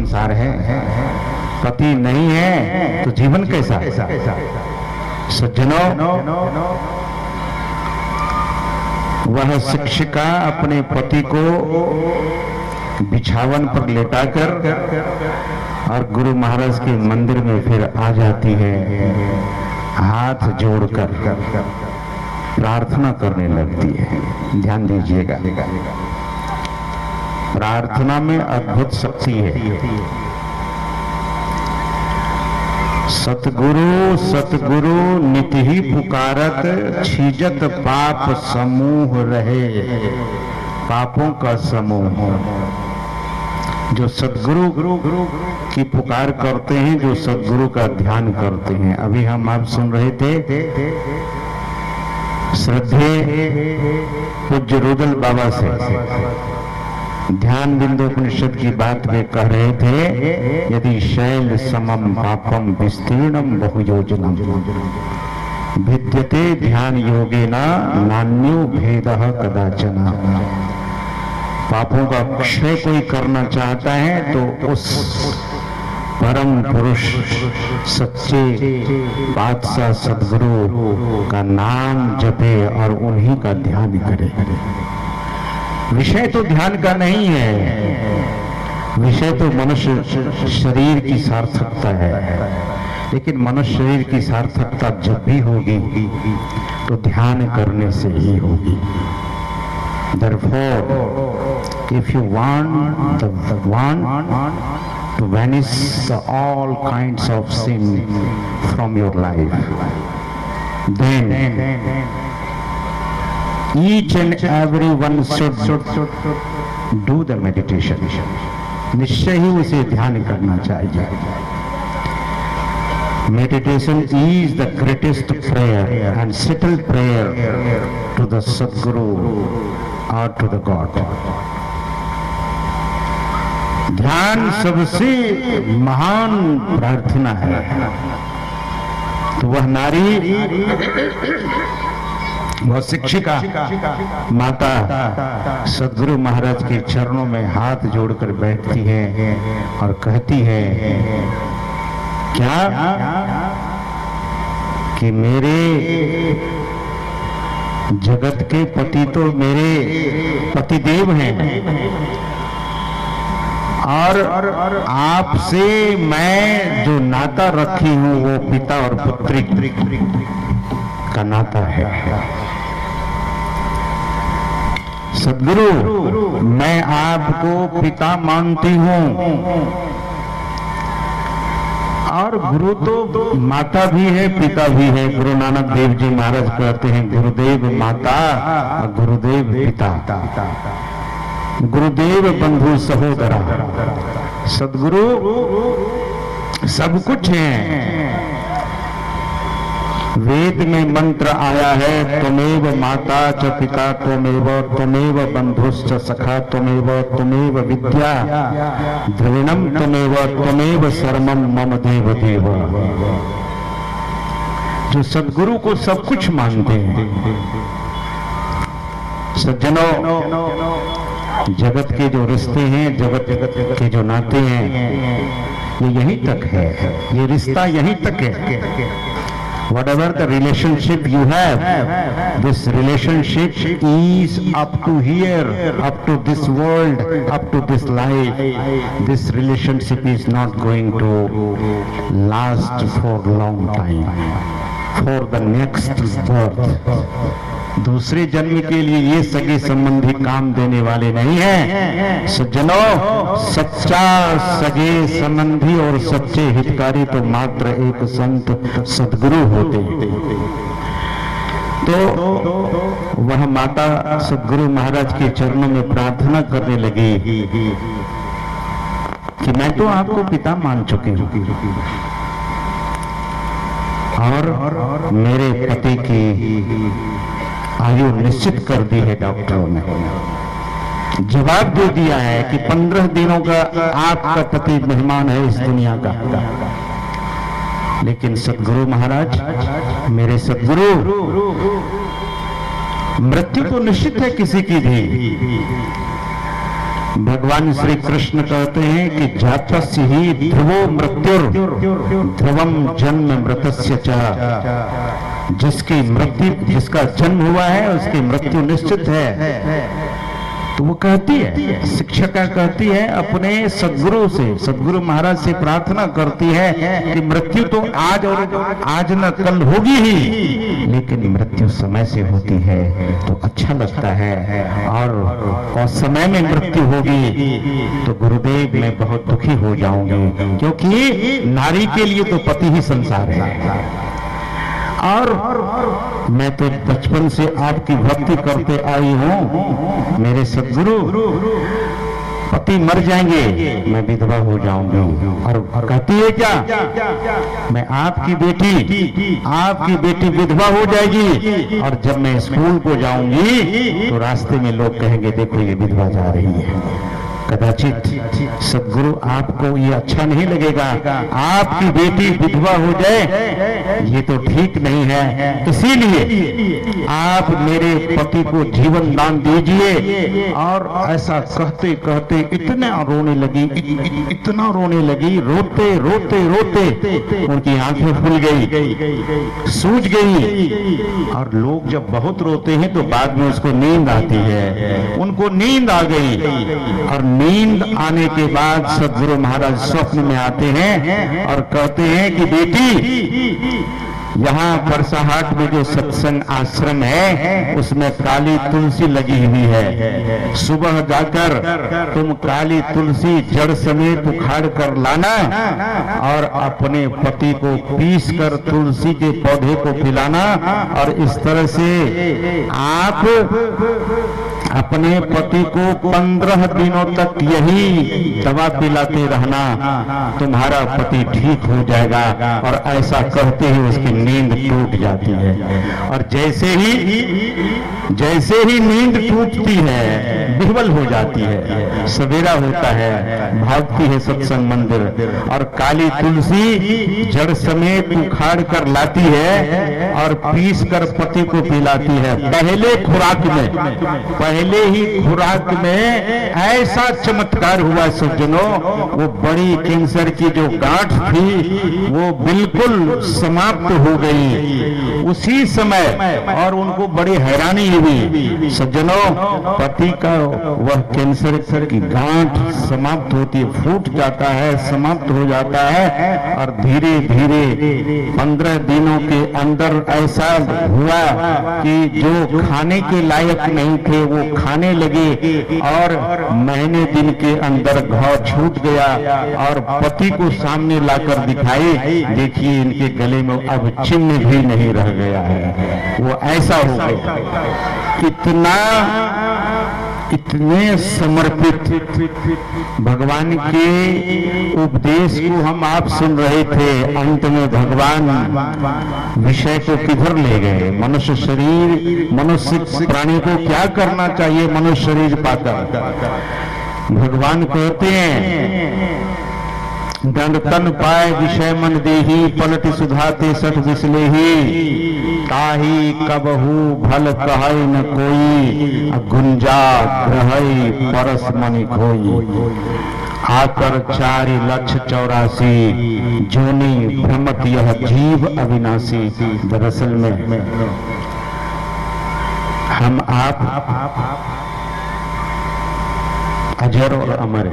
संसार है। पति नहीं है तो जीवन कैसा? सज्जनों, वह शिक्षिका अपने पति को बिछावन पर लेटाकर और गुरु महाराज के मंदिर में फिर आ जाती है, हाथ जोड़कर प्रार्थना करने लगती है। ध्यान दीजिएगा, प्रार्थना में अद्भुत शक्ति है। सतगुरु सतगुरु नित ही पुकारत, छीजत पाप समूह रहे। पापों का समूह जो सतगुरु की पुकार करते हैं, जो सतगुरु का ध्यान करते हैं। अभी हम आप सुन रहे थे श्रद्धे पूज्य रुदल बाबा से ध्यान बिंदु उपनिषद की बात में कह रहे थे, यदि शैल समम पापम विस्तीर्णम बहुयोजनम भिद्यते ध्यान योगेना नान्यो भेदः कदाचन। पापों का क्षय कोई करना चाहता है तो उस परम पुरुष सच्चे बादशाह सदगुरु का नाम जपे और उन्हीं का ध्यान करे। विषय तो ध्यान का नहीं है, विषय तो मनुष्य शरीर की सार्थकता है, लेकिन मनुष्य शरीर की सार्थकता जब भी होगी तो ध्यान करने से ही होगी। Therefore, if you want to vanish all kinds of sin from your life, then each and every one should do the meditation. निश्चय ही उसे ध्यान करना चाहिए। Meditation is the greatest prayer and settled prayer to the Sadguru or to the God. ध्यान सबसे महान प्रार्थना है। तो वह नारी, वह शिक्षिका माता सदगुरु महाराज के चरणों में हाथ जोड़कर बैठती है और कहती है क्या कि मेरे जगत के पति तो मेरे पतिदेव हैं और आपसे मैं जो नाता रखी हूं वो पिता और पुत्री का नाता है। सदगुरु, मैं आपको पिता मानती हूं और गुरु तो माता भी है पिता भी है। गुरु नानक देव जी महाराज कहते हैं गुरुदेव माता और गुरुदेव पिता, गुरुदेव बंधु सहोदरा। सदगुरु सब कुछ है। वेद में मंत्र आया है, त्वमेव माता च पिता त्वमेव बंधुश्च सखा त्वमेव विद्या द्रविणम त्वमेव सर्वम मम देव देव। जो सद्गुरु को सब कुछ मानते हैं। सज्जनों, जगत के जो रिश्ते हैं, जगत के जो नाते हैं, ये यहीं तक है, ये रिश्ता यहीं तक है। Whatever the relationship you have, this relationship is up to here, up to this world, up to this life. This relationship is not going to last for a long time, for the next birth. दूसरे जन्म के लिए ये सगे संबंधी काम देने वाले नहीं हैं। सज्जनों, सच्चा सगे संबंधी और सच्चे हितकारी तो मात्र एक संत सदगुरु होते हैं। तो वह माता सदगुरु महाराज के चरणों में प्रार्थना करने लगी कि मैं तो आपको पिता मान चुकी हूँ और मेरे पति की आयु निश्चित कर दी है डॉक्टरों ने। जवाब दे दिया है कि 15 दिनों का आपका पति मेहमान है इस दुनिया का। लेकिन सदगुरु महाराज, मेरे सदगुरु, मृत्यु तो निश्चित है किसी की भी, भगवान श्री कृष्ण कहते हैं कि जातस्य ही ध्रुवो मृत्युर ध्रुवम जन्म मृतस्य च, जिसका जन्म हुआ है उसकी मृत्यु निश्चित है। तो वो कहती है, शिक्षिका कहती है अपने सदगुरु से, सदगुरु महाराज से प्रार्थना करती है कि मृत्यु तो आज न कल होगी ही, लेकिन मृत्यु समय से होती है तो अच्छा लगता है, और समय में मृत्यु होगी तो गुरुदेव मैं बहुत दुखी हो जाऊंगी, क्योंकि नारी के लिए तो पति ही संसार है। और मैं तो बचपन से आपकी भक्ति करते आई हूँ, मेरे सदगुरु पति मर जाएंगे मैं विधवा हो जाऊंगी, और कहती है क्या, मैं आपकी बेटी विधवा हो जाएगी, और जब मैं स्कूल को जाऊंगी तो रास्ते में लोग कहेंगे देखो ये विधवा जा रही है। कदाचित सदगुरु आपको ये अच्छा नहीं लगेगा, आपकी बेटी विधवा हो जाए ये तो ठीक नहीं है, इसीलिए आप मेरे पति को जीवन दान दीजिए। और ऐसा कहते कहते इतना रोने लगी, रोते रोते रोते उनकी आंखें फूल गई, सूज गई। और लोग जब बहुत रोते हैं तो बाद में उसको नींद आती है, उनको नींद आ गई, और नींद आने के बाद सदगुरु महाराज स्वप्न में आते हैं और कहते हैं कि बेटी यहाँ परसाहाट में जो सत्संग आश्रम है उसमें काली तुलसी लगी हुई है, सुबह जाकर तुम काली तुलसी जड़ समेत उखाड़ कर लाना और अपने पति को पीस कर तुलसी के पौधे को पिलाना, और इस तरह से आप अपने पति को 15 दिनों तक यही दवा पिलाते रहना, तुम्हारा पति ठीक हो जाएगा। और ऐसा कहते ही उसकी नींद टूट जाती है, और जैसे ही नींद टूटती है विह्वल हो जाती है, सवेरा होता है, भागती है सत्संग मंदिर और काली तुलसी जड़ समेत उखाड़ कर लाती है और पीस कर पति को पिलाती है। पहले ही खुराक में ऐसा चमत्कार हुआ सज्जनों, वो बड़ी कैंसर की जो गांठ थी वो बिल्कुल समाप्त हो गई उसी समय, और उनको बड़ी हैरानी हुई सज्जनों, पति का वह कैंसर की गांठ समाप्त होती है, फूट जाता है, समाप्त हो जाता है, और धीरे धीरे 15 दिनों के अंदर ऐसा हुआ कि जो खाने के लायक नहीं थे वो खाने लगे, और महीने दिन के अंदर घाव छूट गया, और पति को सामने लाकर दिखाई, देखिए इनके गले में अब चिन्ह भी नहीं रह गया है, वो ऐसा हो गया। इतने समर्पित भगवान के उपदेश को हम आप सुन रहे थे, अंत में भगवान विषय को किधर ले गए? मनुष्य शरीर, मनुष्य प्राणी को क्या करना चाहिए मनुष्य शरीर पाकर? भगवान कहते हैं दंड तन पाए विषय मन देही, पलट सुधाते सठ विसलेही, ताही कबहू भल कहै न कोई, गुंजा ग्रहै परस मनि खोई। आकर 4,84,000 जोनी भ्रमत यह जीव अविनाशी। दरअसल में हम आप अजर और अमर,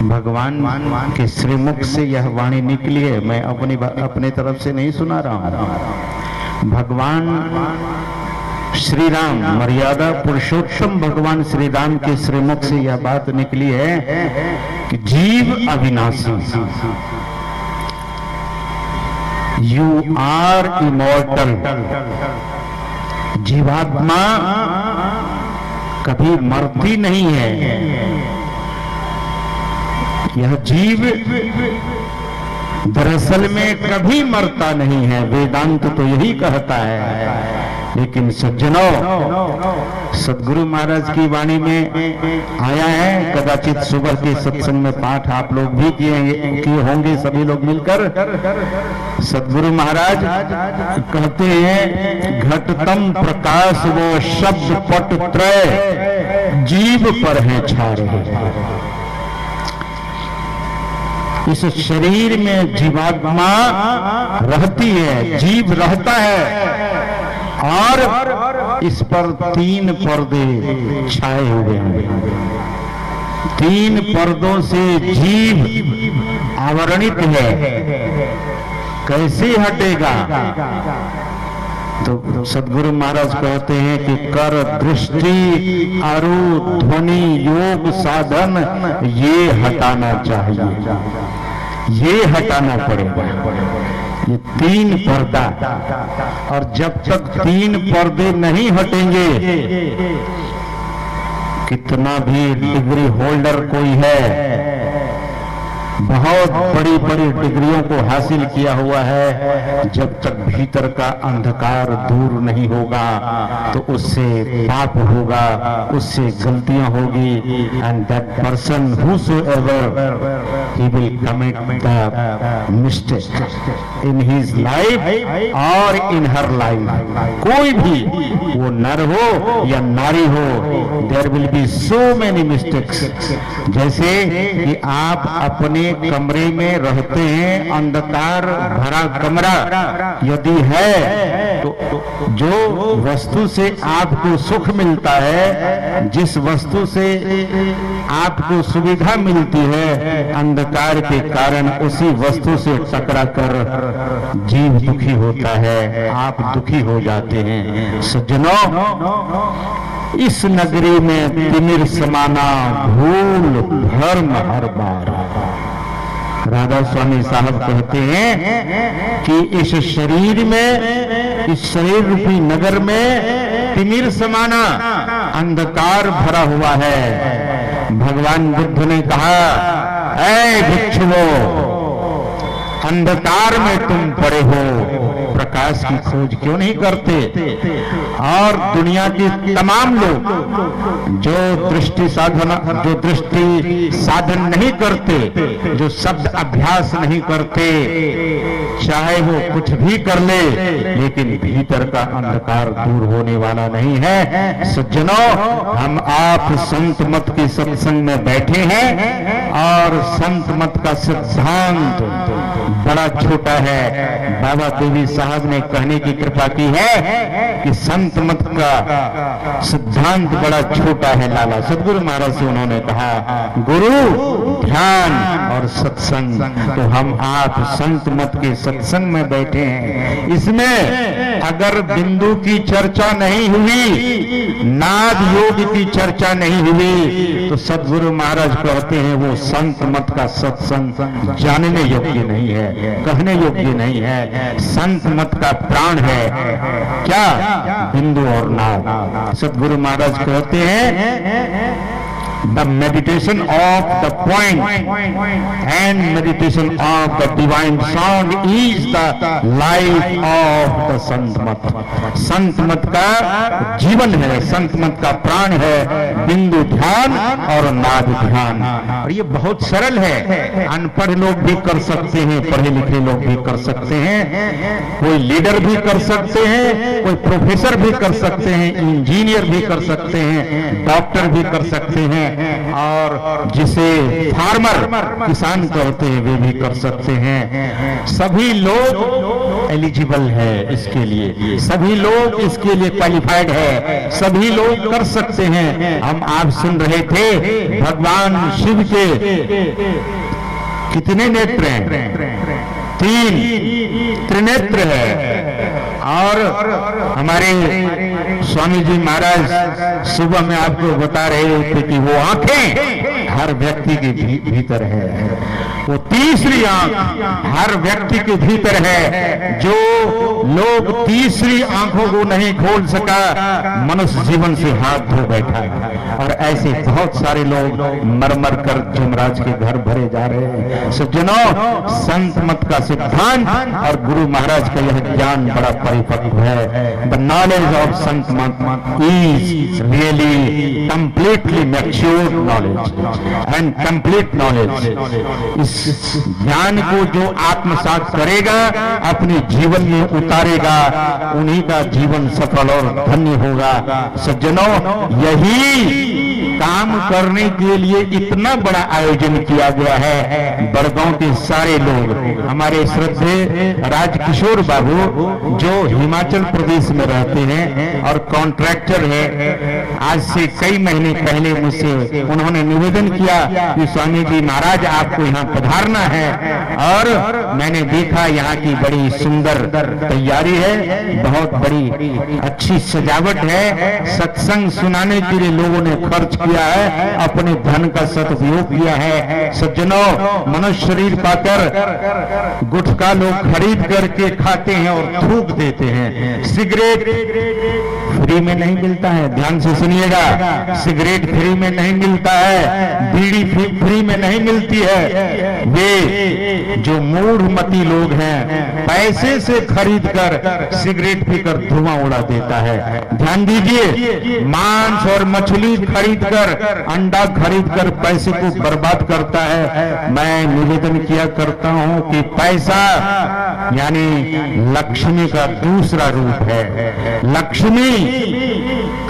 भगवान के श्रीमुख से यह वाणी निकली है, मैं अपने तरफ से नहीं सुना रहा हूं। भगवान श्री राम, मर्यादा पुरुषोत्तम भगवान श्री राम के श्रीमुख से यह बात निकली है कि जीव अविनाशी, यू आर इमॉर्टल। जीवात्मा कभी मरती नहीं है। यह जीव दरअसल में कभी मरता नहीं है। वेदांत तो यही कहता है लेकिन सज्जनों, सदगुरु महाराज की वाणी में आया है, कदाचित सुबह के सत्संग में पाठ आप लोग भी किए होंगे, सभी लोग मिलकर। सदगुरु महाराज कहते हैं, घटतम प्रकाश वो शब्द पट त्रय जीव पर है छा रहे। इस शरीर में जीवात्मा रहती है, जीव रहता है, और इस पर 3 पर्दे छाए हुए हैं। 3 पर्दों से जीव आवरणित है। कैसे हटेगा? तो सदगुरु महाराज कहते हैं कि कर दृष्टि अरु ध्वनि योग साधन ये हटाना चाहिए, ये हटाना पड़ेगा। ये 3 पर्दा, और जब तक 3 पर्दे नहीं हटेंगे, कितना भी डिग्री होल्डर कोई है, बहुत बड़ी बड़ी डिग्रियों को हासिल किया हुआ है, जब तक भीतर का अंधकार दूर नहीं होगा तो उससे पाप होगा, उससे गलतियां होगी। And that person whosoever he will commit the mistake in his life और इन हर लाइफ। कोई भी, वो नर हो या नारी हो, there will be so many mistakes. जैसे कि आप अपने कमरे में रहते हैं, अंधकार भरा कमरा यदि है, तो जो वस्तु से आपको सुख मिलता है, जिस वस्तु से आपको सुविधा मिलती है, अंधकार के कारण उसी वस्तु से टकरा कर जीव दुखी होता है, आप दुखी हो जाते हैं। सज्जनों, इस नगरी में तिमिर समाना भूल भर्म हर बार। राधा स्वामी साहब कहते हैं कि इस शरीर में, इस शरीर रूपी नगर में तिमिर समाना, अंधकार भरा हुआ है। भगवान बुद्ध ने कहा, ऐ भिक्षुओं, अंधकार में तुम पड़े हो, प्रकाश की खोज क्यों नहीं करते? और दुनिया के तमाम लोग जो दृष्टि साधन नहीं करते, जो शब्द अभ्यास नहीं करते, चाहे वो कुछ भी कर ले, लेकिन भीतर का अंधकार दूर होने वाला नहीं है। सज्जनों, हम आप संत मत के सत्संग में बैठे हैं, और संत मत का सिद्धांत बड़ा छोटा है। बाबा देवी साहब ने कहने की कृपा की है कि संत मत का सिद्धांत बड़ा छोटा है। लाला सदगुरु महाराज से उन्होंने कहा, गुरु, ध्यान और सत्संग। तो हम आप संत मत के सत्संग में बैठे हैं। इसमें अगर बिंदु की चर्चा नहीं हुई, नाद योग की चर्चा नहीं हुई, तो सदगुरु महाराज कहते हैं वो संत मत का सत्संग जानने योग्य नहीं है, कहने योग्य नहीं है। संत मत का प्राण है क्या? बिंदु और नाद। सदगुरु महाराज कहते हैं, the meditation of the point and meditation of the divine sound is the life of the संत मत। संत मत का जीवन है, संत मत का प्राण है, बिंदु ध्यान और नाद ध्यान। और ये बहुत सरल है, अनपढ़ लोग भी कर सकते हैं, पढ़े लिखे लोग भी कर सकते हैं, कोई लीडर भी कर सकते हैं, कोई प्रोफेसर भी कर सकते हैं, इंजीनियर भी कर सकते हैं, डॉक्टर भी कर सकते हैं, और जिसे फार्मर, किसान कहते हैं, वे भी कर सकते हैं। सभी लोग एलिजिबल है इसके लिए, सभी लोग इसके लिए क्वालिफाइड है, सभी लोग कर सकते हैं। हम आप सुन रहे थे, भगवान शिव के कितने नेत्र हैं? 3 त्रिनेत्र है। और हमारे स्वामी जी महाराज सुबह में आपको बता रहे थे कि वो आंखें हर व्यक्ति के भीतर है। वो तीसरी आंख हर व्यक्ति के भीतर है। जो लोग तीसरी आंखों को नहीं खोल सका, मनुष्य जीवन से हाथ धो बैठा है। और ऐसे बहुत सारे लोग मर मर कर जमराज के घर भरे जा रहे हैं। सज्जनों, संत मत का सिद्धांत और गुरु महाराज का यह ज्ञान बड़ा परिपक्व है। द नॉलेज ऑफ संत मत is really completely mature knowledge and complete knowledge. इस ज्ञान को जो आत्मसात करेगा, अपने जीवन में उतारेगा, उन्हीं का जीवन सफल और धन्य होगा। सज्जनों, यही काम करने के लिए इतना बड़ा आयोजन किया गया है। बड़गांव के सारे लोग, हमारे श्रद्धेय राजकिशोर बाबू जो हिमाचल प्रदेश में रहते हैं और कॉन्ट्रैक्टर है, आज से कई महीने पहले मुझसे उन्होंने निवेदन किया कि स्वामी जी महाराज आपको यहाँ पधारना है। और मैंने देखा यहाँ की बड़ी सुंदर तैयारी है, बहुत बड़ी अच्छी सजावट है। सत्संग सुनाने के लिए लोगों ने खर्च किया है, अपने धन का सदुपयोग किया है। सज्जनों, मनुष्य शरीर पाकर गुटखा लोग खरीद करके खाते हैं और थूक देते हैं। सिगरेट फ्री में नहीं मिलता है, ध्यान से सुनिएगा। सिगरेट फ्री में नहीं मिलता है, बीड़ी फ्री में नहीं मिलती है। वे जो मूढ़मती लोग हैं, पैसे से खरीद कर सिगरेट पीकर धुआं उड़ा देता है। ध्यान दीजिए, मांस और मछली खरीद कर, अंडा खरीद कर पैसे को बर्बाद करता है। मैं निवेदन किया करता हूं कि पैसा यानी लक्ष्मी का दूसरा रूप है। लक्ष्मी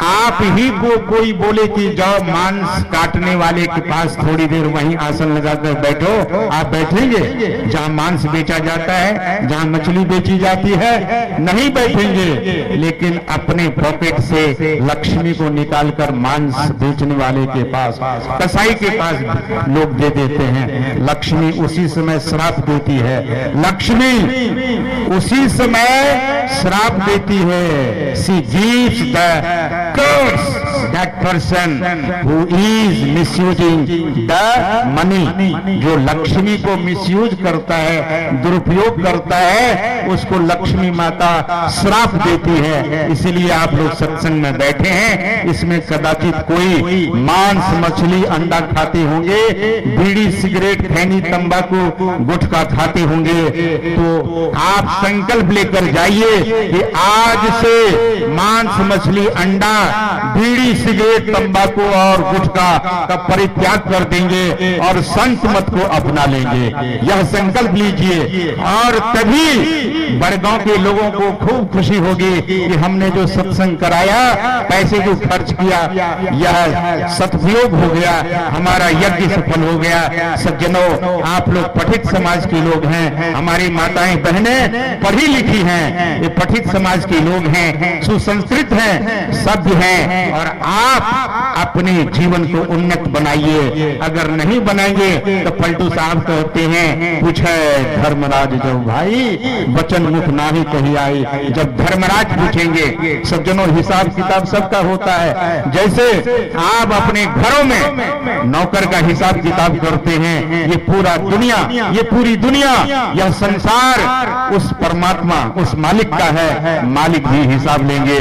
आप ही को कोई बोले कि जाओ मांस काटने वाले के पास थोड़ी देर वहीं आसन लगाकर बैठो, आप बैठेंगे? जहां मांस बेचा जाता है, जहां मछली बेची जाती है, नहीं बैठेंगे। लेकिन अपने पॉकेट से लक्ष्मी को निकालकर मांस बेचने वाले के पास, कसाई के पास लोग दे देते हैं। लक्ष्मी उसी समय श्राप देती है। लक्ष्मी उसी समय श्राप देती है। She gives the curse that person who is misusing the money। जो लक्ष्मी को मिसयूज करता है, दुरुपयोग करता है, उसको लक्ष्मी माता श्राप देती है। इसलिए आप लोग सत्संग में बैठे हैं, इसमें कदाचित कोई मांस मछली अंडा खाते होंगे, बीड़ी सिगरेट खैनी तंबाकू गुटखा खाते होंगे, तो आप संकल्प लेकर जाइए कि आज से मांस मछली अंडा बीड़ी सिगरेट तंबाकू और गुटखा का परित्याग कर देंगे और संत मत को अपना लेंगे। यह संकल्प लीजिए और तभी बड़गांव के लोगों को खूब खुशी होगी कि हमने जो सत्संग कराया, पैसे जो खर्च किया, यह सदुपयोग हो गया, हमारा यज्ञ सफल हो गया। सज्जनों, आप लोग पठित समाज के लोग हैं, हमारी माताएं बहनें पढ़ी लिखी हैं, ये पठित समाज के लोग हैं, सुसंस्कृत हैं, सभ्य हैं, और आप अपने जीवन को उन्नत बनाइए। अगर नहीं बनाएंगे तो पलटू साहब कहते हैं, पूछे धर्मराज जो भाई वचन मुख ना ही कही आई। जब धर्मराज पूछेंगे, सज्जनों हिसाब किताब सबका होता है। जैसे आप अपने घरों में नौकर का हिसाब किताब करते हैं, ये पूरा दुनिया, ये पूरी दुनिया, यह संसार उस परमात्मा, उस मालिक का है, मालिक भी हिसाब लेंगे।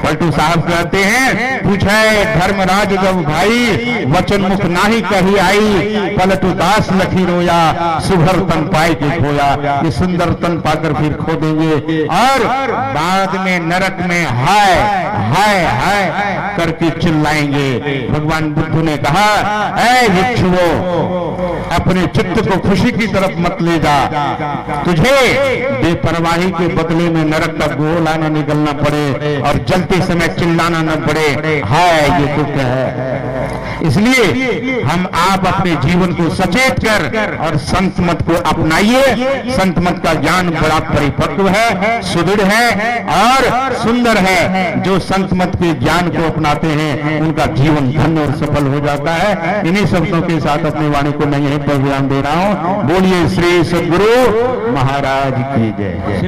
पलटू साहब कहते हैं, पूछे धर्मराज जब भाई वचन मुख नाही कही आई, पलटू दास लखी रोया, सुभर तन पाए के खोया। ये सुंदर तन पाकर फिर खो देंगे और बाद में नरक में हाय हाय हाय करके चिल्लाएंगे। भगवान बुद्ध ने कहा, ऐ भिक्षुओं, अपने चित्त को खुशी की तरफ मत ले जा, तुझे बेपरवाही के बदले में नरक का गोला न निकलना पड़े और जलते समय चिल्लाना न पड़े, हाय ये तो क्या है। इसलिए हम आप अपने जीवन को सचेत कर और संत मत को अपनाइए। संत मत का ज्ञान बड़ा परिपक्व है, सुदृढ़ है और सुंदर है। जो संत मत के ज्ञान को अपनाते हैं उनका जीवन धन्य और सफल हो जाता है। इन्हीं शब्दों के साथ अपनी वाणी को मैं यहीं पर विराम दे रहा हूं। बोलिए श्री सद्गुरु महाराज की जय।